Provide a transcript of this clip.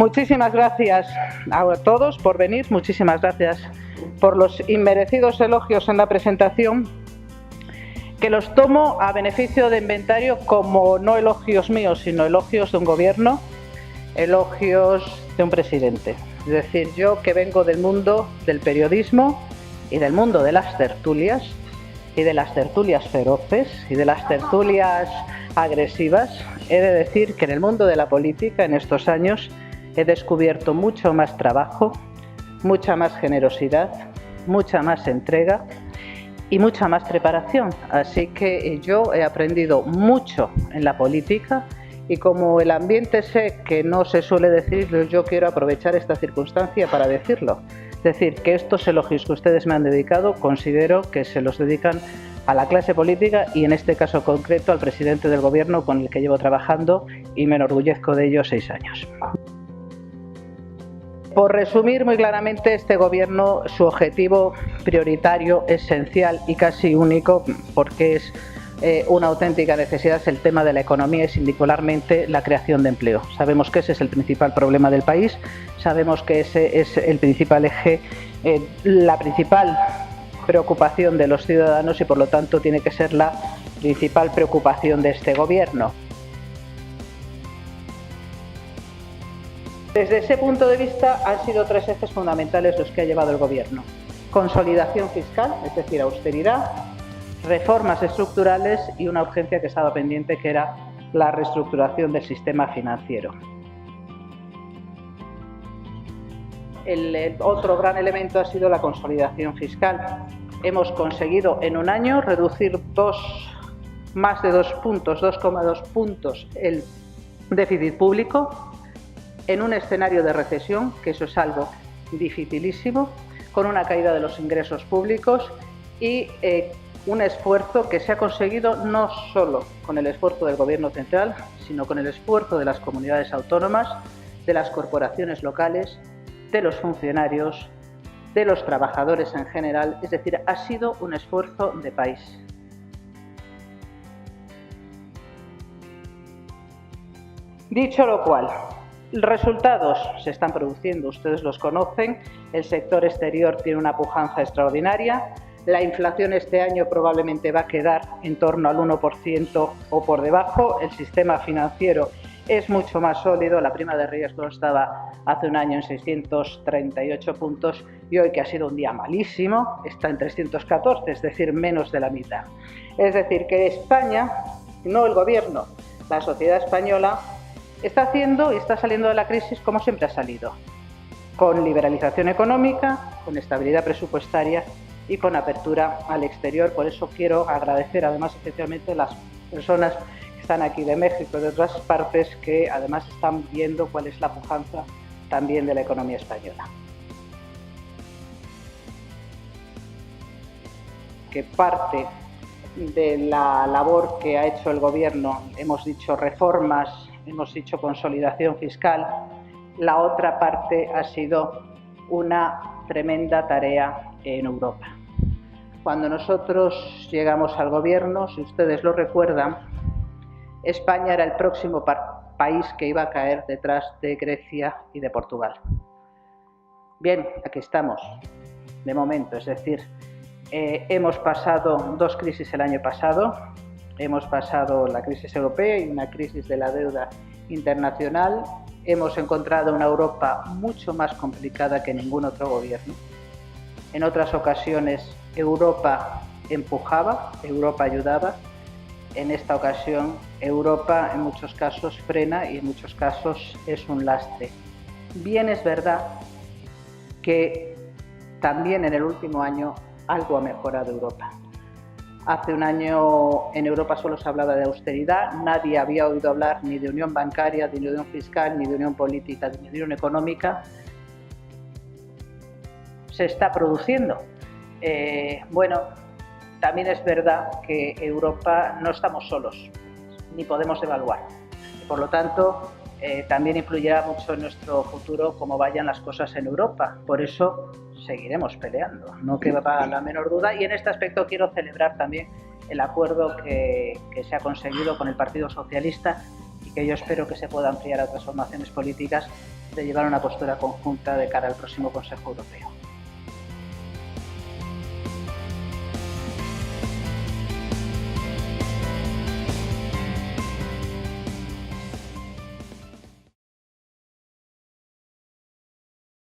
Muchísimas gracias a todos por venir, muchísimas gracias por los inmerecidos elogios en la presentación, que los tomo a beneficio de inventario como no elogios míos, sino elogios de un gobierno, elogios de un presidente. Es decir, yo que vengo del mundo del periodismo y del mundo de las tertulias, y de las tertulias feroces y de las tertulias agresivas, he de decir que en el mundo de la política en estos años he descubierto mucho más trabajo, mucha más generosidad, mucha más entrega y mucha más preparación. Así que yo he aprendido mucho en la política y como el ambiente sé que no se suele decir, yo quiero aprovechar esta circunstancia para decirlo. Es decir, que estos elogios que ustedes me han dedicado considero que se los dedican a la clase política y en este caso concreto al presidente del gobierno con el que llevo trabajando y me enorgullezco de ello 6 años. Por resumir muy claramente, este gobierno, su objetivo prioritario, esencial y casi único, porque es una auténtica necesidad, es el tema de la economía y singularmente la creación de empleo. Sabemos que ese es el principal problema del país, sabemos que ese es el principal eje, la principal preocupación de los ciudadanos y por lo tanto tiene que ser la principal preocupación de este gobierno. Desde ese punto de vista han sido 3 ejes fundamentales los que ha llevado el gobierno. Consolidación fiscal, es decir, austeridad, reformas estructurales y una urgencia que estaba pendiente, que era la reestructuración del sistema financiero. El otro gran elemento ha sido la consolidación fiscal. Hemos conseguido en un año reducir más de 2 puntos, 2,2 puntos el déficit público en un escenario de recesión, que eso es algo dificilísimo, con una caída de los ingresos públicos y un esfuerzo que se ha conseguido no solo con el esfuerzo del Gobierno central, sino con el esfuerzo de las comunidades autónomas, de las corporaciones locales, de los funcionarios, de los trabajadores en general, es decir, ha sido un esfuerzo de país. Dicho lo cual, resultados se están produciendo, ustedes los conocen, el sector exterior tiene una pujanza extraordinaria, la inflación este año probablemente va a quedar en torno al 1% o por debajo, el sistema financiero es mucho más sólido, la prima de riesgo estaba hace un año en 638 puntos y hoy, que ha sido un día malísimo, está en 314, es decir, menos de la mitad. Es decir, que España, no el gobierno, la sociedad española, está haciendo y está saliendo de la crisis como siempre ha salido, con liberalización económica, con estabilidad presupuestaria y con apertura al exterior. Por eso quiero agradecer además especialmente a las personas que están aquí de México y de otras partes que además están viendo cuál es la pujanza también de la economía española. Que parte de la labor que ha hecho el gobierno, hemos dicho reformas, hemos dicho consolidación fiscal, la otra parte ha sido una tremenda tarea en Europa. Cuando nosotros llegamos al gobierno, si ustedes lo recuerdan, España era el próximo país que iba a caer detrás de Grecia y de Portugal. Bien, aquí estamos, de momento, es decir, hemos pasado 2 crisis el año pasado, hemos pasado la crisis europea y una crisis de la deuda internacional, hemos encontrado una Europa mucho más complicada que ningún otro gobierno. En otras ocasiones Europa empujaba, Europa ayudaba, en esta ocasión Europa en muchos casos frena y en muchos casos es un lastre. Bien es verdad que también en el último año algo ha mejorado Europa. Hace un año en Europa solo se hablaba de austeridad, nadie había oído hablar ni de unión bancaria, ni de unión fiscal, ni de unión política, ni de unión económica. Se está produciendo. Bueno, también es verdad que Europa no estamos solos, ni podemos evaluar. Y por lo tanto, también influirá mucho en nuestro futuro cómo vayan las cosas en Europa. Por eso seguiremos peleando, no quepa la menor duda. Y en este aspecto quiero celebrar también el acuerdo que se ha conseguido con el Partido Socialista y que yo espero que se pueda ampliar a otras formaciones políticas de llevar una postura conjunta de cara al próximo Consejo Europeo.